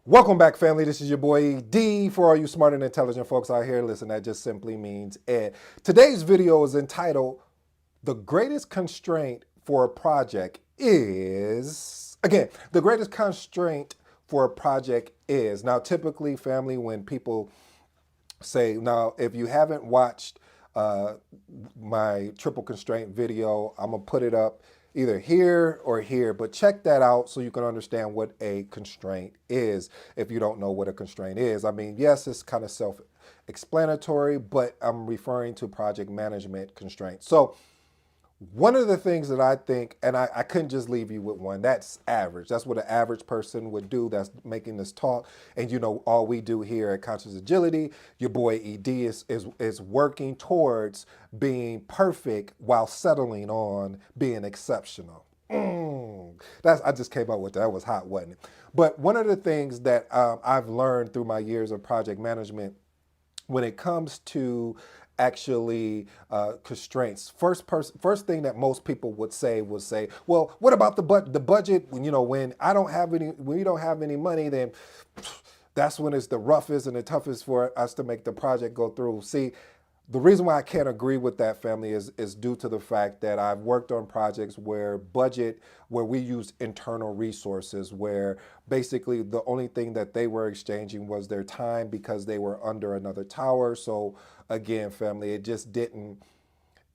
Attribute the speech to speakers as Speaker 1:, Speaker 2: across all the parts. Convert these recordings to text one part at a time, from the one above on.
Speaker 1: Welcome back, family. This is your boy D. For all you smart and intelligent folks out here, listen, that just simply means Ed. Today's video is entitled, The Greatest Constraint for a Project is, again, the greatest constraint for a project is. Now, typically, family, when people say, now, if you haven't watched uh, my triple constraint video, I'm gonna put it up either here or here, but check that out so you can understand what a constraint is if you don't know what a constraint is. I mean, yes, it's kind of self-explanatory, but I'm referring to project management constraints. So one of the things that I think, and I couldn't just leave you with one, that's average. That's what an average person would do that's making this talk. And you know, all we do here at Conscious Agility, your boy ED is working towards being perfect while settling on being exceptional. I just came up with that. That was hot, wasn't it? But one of the things that I've learned through my years of project management when it comes to actually constraints. First thing that most people would say, well, what about the budget? When when we don't have any money, then that's when it's the roughest and the toughest for us to make the project go through. See, the reason why I can't agree with that, family, is due to the fact that I've worked on projects where we used internal resources, where basically the only thing that they were exchanging was their time because they were under another tower. So again, family, it just didn't,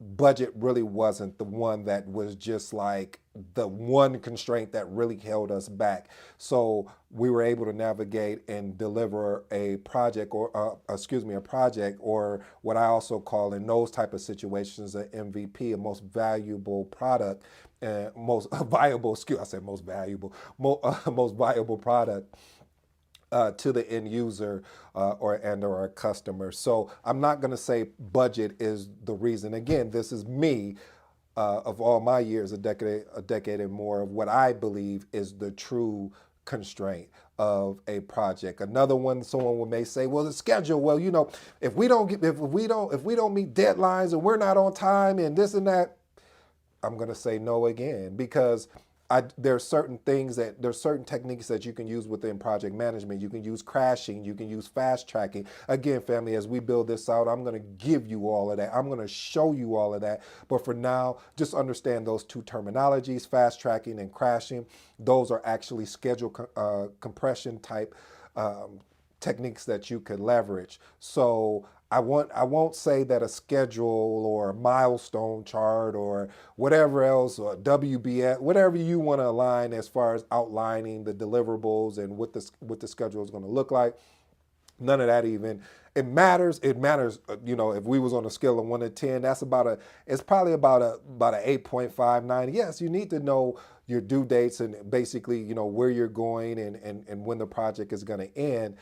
Speaker 1: budget really wasn't the one that was just like the one constraint that really held us back. So we were able to navigate and deliver a project a project, or what I also call in those type of situations an MVP, a most valuable product, most viable, I said most valuable, most viable product to the end user or a customer. So I'm not going to say budget is the reason. Again, this is me of all my years, a decade and more, of what I believe is the true constraint of a project. Another one, someone may say, well, the schedule. Well, if we don't meet deadlines and we're not on time and this and that, I'm going to say no again, because there's certain techniques that you can use within project management. You can use crashing, you can use fast tracking. Again, family, as we build this out, I'm going to give you all of that. I'm going to show you all of that. But for now, just understand those two terminologies, fast tracking and crashing. Those are actually schedule compression type techniques that you could leverage. So I won't say that a schedule or a milestone chart or whatever else, or WBS, whatever you want to align as far as outlining the deliverables and what the schedule is going to look like. None of that even. It matters, if we was on a scale of 1 to 10, it's probably about a 8.59. Yes, you need to know your due dates and basically, where you're going and when the project is going to end.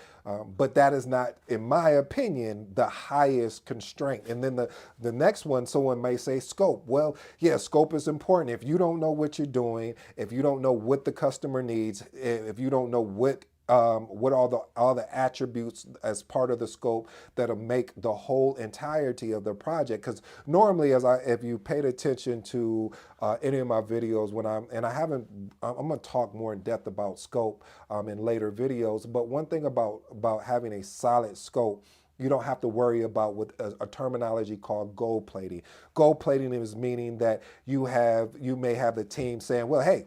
Speaker 1: But that is not, in my opinion, the highest constraint. And then the next one, someone may say scope. Well, yeah, scope is important. If you don't know what you're doing, if you don't know what the customer needs, if you don't know what all the attributes as part of the scope that'll make the whole entirety of the project. Because normally, if you paid attention to any of my videos, I'm going to talk more in depth about scope in later videos. But one thing about having a solid scope, you don't have to worry about with a terminology called gold plating. Gold plating is meaning that you may have the team saying, well, hey,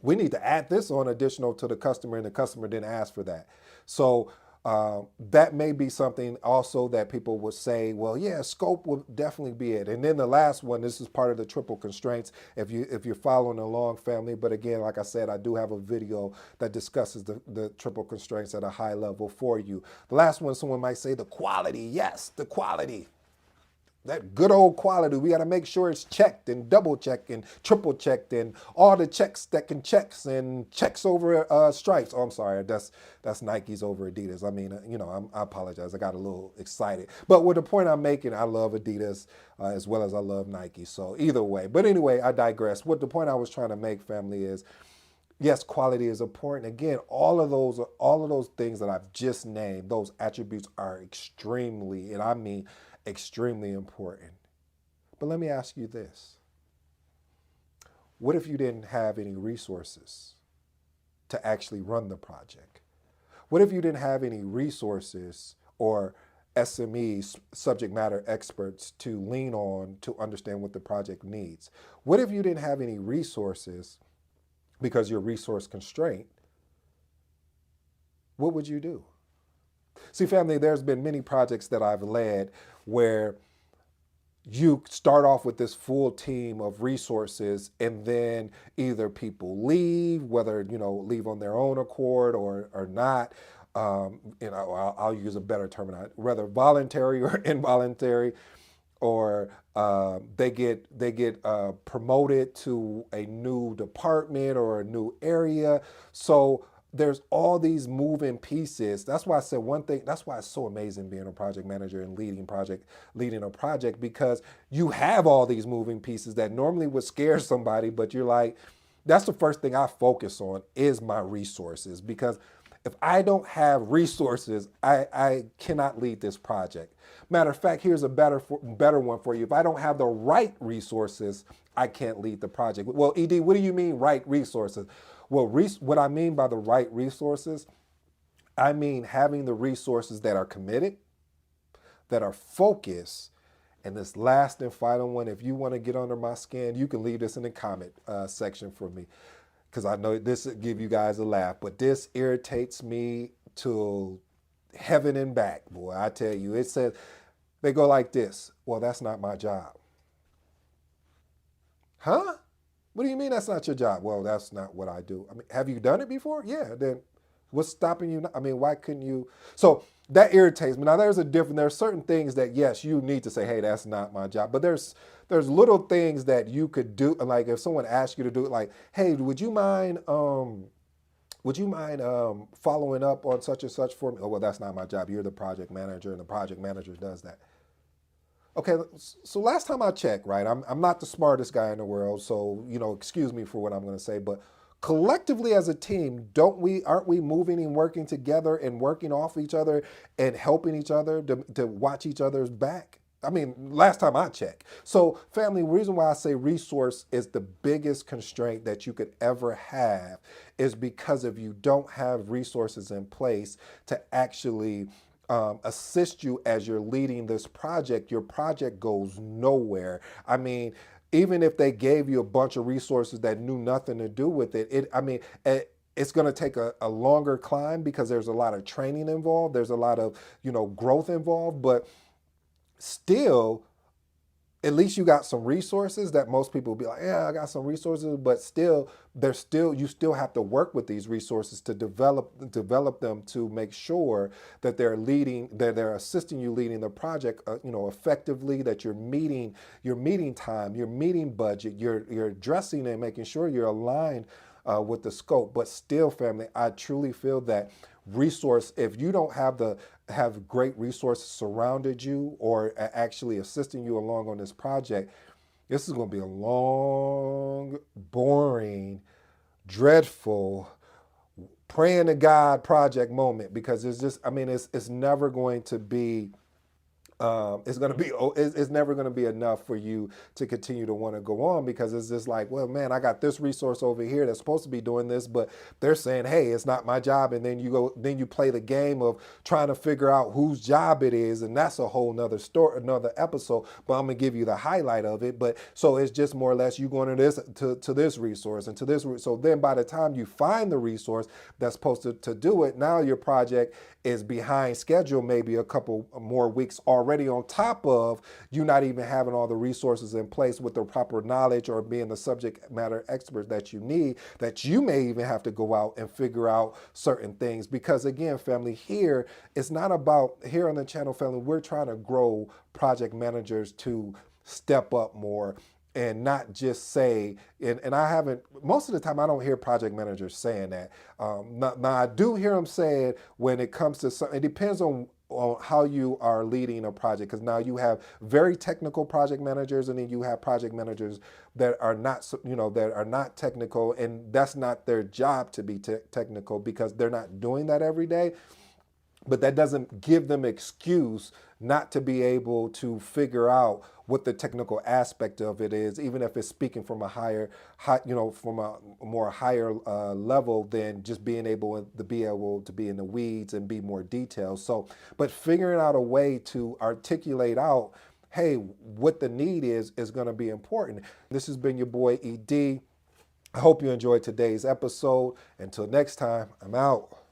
Speaker 1: we need to add this on additional to the customer, and the customer didn't ask for that. So that may be something also that people would say, well, yeah, scope will definitely be it. And then the last one, this is part of the triple constraints, if you're following along, family. But again, like I said, I do have a video that discusses the triple constraints at a high level for you. The last one, someone might say the quality. Yes, the quality. That good old quality, we got to make sure it's checked and double checked and triple checked and all the checks that can checks and checks over stripes. Oh, I'm sorry, that's Nike's over Adidas. I mean, I apologize. I got a little excited. But with the point I'm making, I love Adidas as well as I love Nike. So either way. But anyway, I digress. What the point I was trying to make, family, is yes, quality is important. Again, all of those things that I've just named, those attributes are extremely, and I mean extremely important. But let me ask you this. What if you didn't have any resources to actually run the project? What if you didn't have any resources or SMEs, subject matter experts, to lean on to understand what the project needs? What if you didn't have any resources because you're resource constraint? What would you do? See, family, there's been many projects that I've led where you start off with this full team of resources, and then either people leave, whether leave on their own accord or not. I'll use a better term, whether voluntary or involuntary, or they get promoted to a new department or a new area. So there's all these moving pieces. That's why I said one thing. That's why it's so amazing being a project manager and leading a project, because you have all these moving pieces that normally would scare somebody, but you're like, that's the first thing I focus on is my resources, because if I don't have resources, I cannot lead this project. Matter of fact, here's a better one for you. If I don't have the right resources, I can't lead the project. Well, ED, what do you mean right resources? Well, what I mean by the right resources, I mean having the resources that are committed, that are focused. And this last and final one, if you want to get under my skin, you can leave this in the comment section for me, because I know this will give you guys a laugh, but this irritates me to heaven and back, boy. I tell you, it says, they go like this: well, that's not my job. Huh? What do you mean that's not your job? Well, that's not what I do. I mean, have you done it before? Yeah. Then what's stopping you? I mean, why couldn't you? So that irritates me. Now, there are certain things that, yes, you need to say, hey, that's not my job. But there's little things that you could do. Like if someone asks you to do it, like, hey, would you mind following up on such and such for me? Oh, well, that's not my job. You're the project manager, and the project manager does that. Okay, so last time I checked, right, I'm not the smartest guy in the world, so excuse me for what I'm going to say, but collectively as a team, aren't we moving and working together and working off each other and helping each other to watch each other's back? I mean, last time I checked. So, family, the reason why I say resource is the biggest constraint that you could ever have is because if you don't have resources in place to actually assist you as you're leading this project, your project goes nowhere. I mean, even if they gave you a bunch of resources that knew nothing to do with it's going to take a longer climb, because there's a lot of training involved. There's a lot of, growth involved, but still, at least you got some resources that most people will be like, yeah, I got some resources, but you still have to work with these resources to develop them to make sure that they're assisting you leading the project, effectively, that you're meeting your meeting time, your meeting budget, you're addressing and making sure you're aligned with the scope. But still, family, I truly feel that if you don't have great resources surrounded you or actually assisting you along on this project, this is going to be a long, boring, dreadful, praying to God project moment, because it's never going to be it's never going to be enough for you to continue to want to go on, because it's just like, well, man, I got this resource over here that's supposed to be doing this, but they're saying, hey, it's not my job. And then you play the game of trying to figure out whose job it is. And that's a whole nother story, another episode, but I'm going to give you the highlight of it. But so it's just more or less you going to this resource and to this. So then by the time you find the resource that's supposed to do it, now your project is behind schedule, maybe a couple more weeks already, on top of you not even having all the resources in place with the proper knowledge or being the subject matter expert that you need, that you may even have to go out and figure out certain things. Because again, family, it's not about, here on the channel, family, we're trying to grow project managers to step up more and not just say, and I haven't, most of the time I don't hear project managers saying that. Now I do hear them saying when it comes to something, it depends on how you are leading a project, because now you have very technical project managers, and then you have project managers that are not, that are not technical, and that's not their job to be technical, because they're not doing that every day. but that doesn't give them excuse not to be able to figure out what the technical aspect of it is, even if it's speaking from a from a more higher level than just being able to be in the weeds and be more detailed. So, but figuring out a way to articulate out, hey, what the need is going to be important. This has been your boy ED. I hope you enjoyed today's episode. Until next time, I'm out.